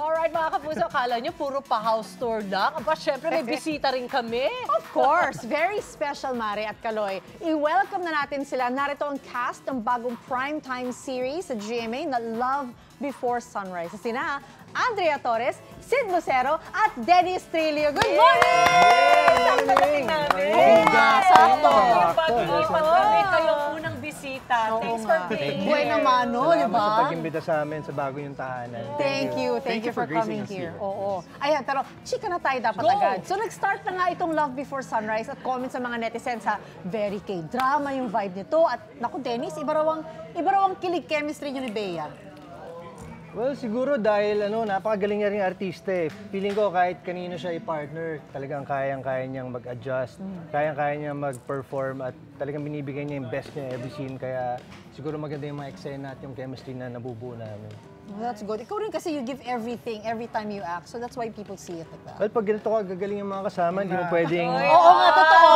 Alright mga kapuso, akala nyo puro pa-house tour lang. Aba, syempre may bisita rin kami. Of course, very special, Mare at Kaloy. I-welcome na natin sila. Narito ang cast ng bagong primetime series sa GMA na Love Before Sunrise. Sina Andrea Torres, Sid Lucero, at Dennis Trillo. Good morning! Sakto natin namin. Sakto. Pag-ipat kami kayong unang bisita. Thanks for being Buhay here. naman, no? Salamat Diba? sa pag-imbita sa amin sa bago yung tahanan. Thank you for gracing coming us here. Oo. Ayan, pero chika na tayo dapat Go! agad. So nag-start na nga itong Love Before Sunrise at comments sa mga netizens sa very K-drama yung vibe nito. At naku, Dennis, iba raw ang kilig chemistry niyo ni Bea. Well, siguro dahil napakagaling niya ring artista eh. Feeling ko kahit kanino siya i-partner, talagang kayang-kaya niyang mag-adjust, kayang-kaya niyang mag-perform at talagang binibigay niya yung best niya every scene. Kaya siguro maganda yung mga eksena at yung chemistry na nabubuo namin. Well, that's good. Ikaw rin kasi you give everything every time you act. So that's why people see it like that. Well, pag ganito ka gagaling yung mga kasama, hindi mo pwedeng... Oo nga, totoo.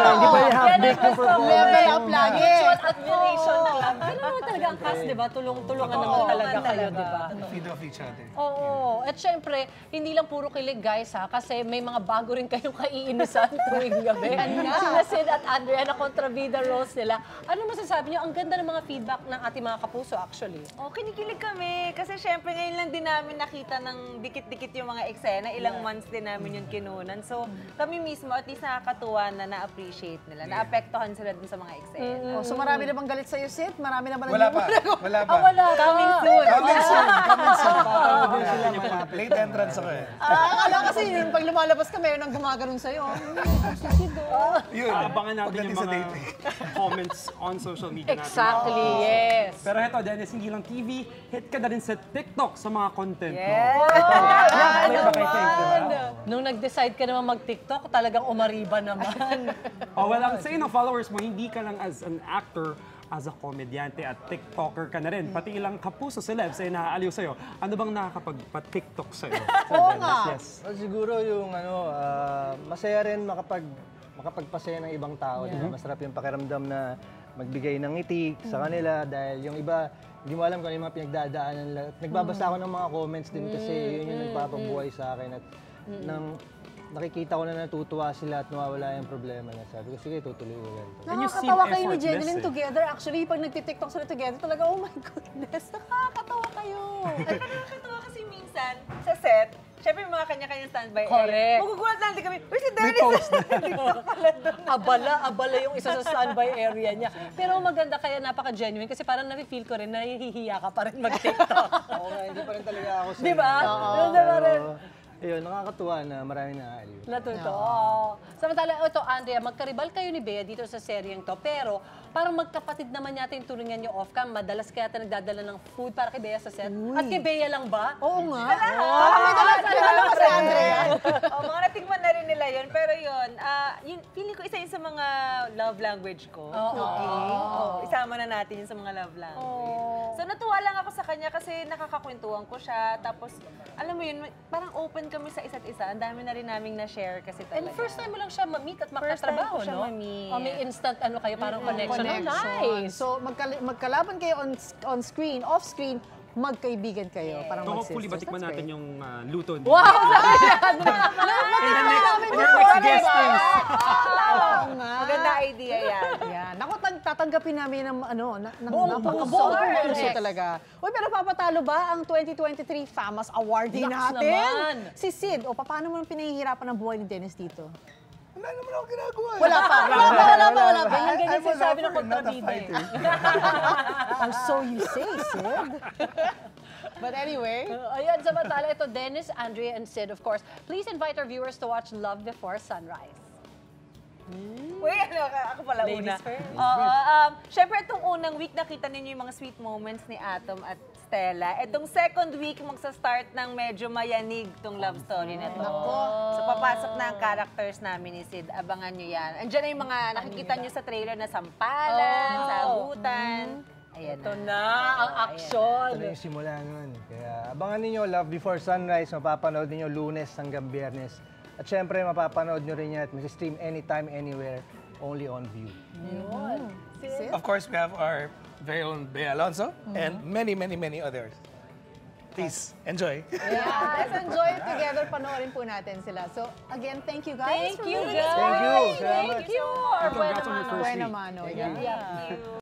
Hindi pwedeng half-baked yung performance. Level up lagi. Mutual admiration na lang. Ganun naman talaga ang cast, di ba? Tulungan naman talaga kayo, di ba? Feed off each other. Oo. At syempre, hindi lang puro kilig, guys, ha? Kasi may mga bago rin kayong kaiinisan tuwing gabi. Sila Sid at Andrea na kontrabida roles nila. Ano masasabi niyo? Ang ganda ng mga feedback ng ating mga kapuso, actually. Oh, kinikilig kami. Kasi syempre ngayon lang din namin nakita ng dikit-dikit yung mga eksena. Ilang months din namin yung kinunan. So kami mismo at least nakakatuwa na na-appreciate nila. Na-apektuhan sila dun sa mga eksena. Oh, so marami na bang galit sa'yo, Sid? Marami na ba Wala pa. Wala pa. Wala. Coming soon. Coming soon. Coming soon. Late entrance ako eh. Akala kasi yun, pag lumalabas ka, meron ang gumaganon sa'yo. Yun. Abangan natin Pagdating yung sa mga dating. comments on social media natin. Exactly, yes. Pero heto, Dennis, hindi lang TV, hit ka na rin sa TikTok sa mga content mo. Nung nag-decide ka naman mag-TikTok, talagang umariba naman. Well, ang say ng followers mo, hindi ka lang as an actor, as a komedyante at TikToker ka na rin. Pati ilang kapuso celebs ay naaaliw sa'yo. Ano bang nakakapag-TikTok sa'yo? Oo nga. Yes. Well, siguro yung masaya rin makapagpasaya ng ibang tao. Diba? Masarap yung pakiramdam na magbigay ng ngiti sa kanila dahil yung iba, hindi mo alam kung ano yung mga pinagdadaanan nila. Nagbabasa ako ng mga comments din kasi yun yung nagpapabuhay sa akin at nang nakikita ko na natutuwa sila at nawawala yung problema na sabi ko, sige, tutuloy ko yan. And you seem Nakakatawa kayo ni effortless, Jeneline eh. together. Actually, pag nagtitiktok sila together, talaga, oh my goodness, nakakatawa kayo. Nakakatawa kasi minsan sa set, syempre yung mga kanya-kanyang standby. Correct. Magugulat lang din kami, uy, si Dennis! Abala yung isa sa standby area niya. Pero maganda kaya napaka-genuine kasi parang nafe-feel ko rin na nahihiya ka pa rin mag-TikTok. Oo nga, hindi pa rin talaga ako sa... Di ba? Di ba rin? Ayun, nakakatuwa na maraming naaaliw. Natuto. Samantala, ito, Andrea, magkaribal kayo ni Bea dito sa seryeng to, pero parang magkapatid naman yata yung tulungan niyo off-cam. Madalas kaya nagdadala ng food para kay Bea sa set. At kay Bea lang ba? Oo nga. Parang may dala pa si Andrea. Mga natikman na rin nila yun. Pero yun, feeling ko isa yun sa mga love language ko. Isama na natin yun sa mga love language. So natuwa lang ako sa kanya kasi nakakakwentuhan ko siya. Tapos, alam mo yun, parang open kami sa isa't isa. Ang dami na rin naming na-share kasi talaga. And first time mo lang siya ma-meet at First time makatrabaho, ko siya no? ma-meet. O may instant kayo, parang connection. Nice! So, magkalaban kayo on screen, off screen, magkaibigan kayo. Parang So hopefully, mag-sisters. batikman That's natin great. yung luto niyo. Wow! In the next guestings. Oo nga. Maganda idea yan. Yan. Naku, tatanggapin namin ng Buong puso correct. talaga. Uy, pero papatalo ba ang 2023 FAMAS Awardee Naks natin? naman. Si Sid, o paano mo nang pinahihirapan ang buhay ni Dennis dito? Wala naman ako ginagawa. Wala pa. Ganyan I'm a sinasabi ng lover, not a kontrabida eh. fighter. Oh, so you say, Sid. But anyway, Ayan, samantala ito, Dennis, Andrea, and Sid, of course. Please invite our viewers to watch Love Before Sunrise. Uy, ako pala una. Ladies first. Oo, syempre, itong unang week, nakita ninyo yung mga sweet moments ni Atom at Stella. Itong second week, magsa-start ng medyo mayanig itong love story na to. So, papasok na ang characters namin ni Sid. Abangan nyo yan. Andiyan na yung mga nakikita nyo sa trailer na sampalan, sagutan. Ayan Ito na, ang action. Ito na yung simula nun. Kaya abangan ninyo Love Before Sunrise, mapapanood ninyo Lunes hanggang Biyernes. At syempre, mapapanood nyo rin yan at mag-stream anytime, anywhere, only on View. Of course, we have our very own Bea Alonso and many, many, many others. Please, enjoy. Yeah, let's enjoy it together. Panoorin po natin sila. So, again, thank you guys. Thank you, for guys. being Thank you. Thank you. Or Congrats on your bueno, first Buena week. mano. Yeah. Thank you.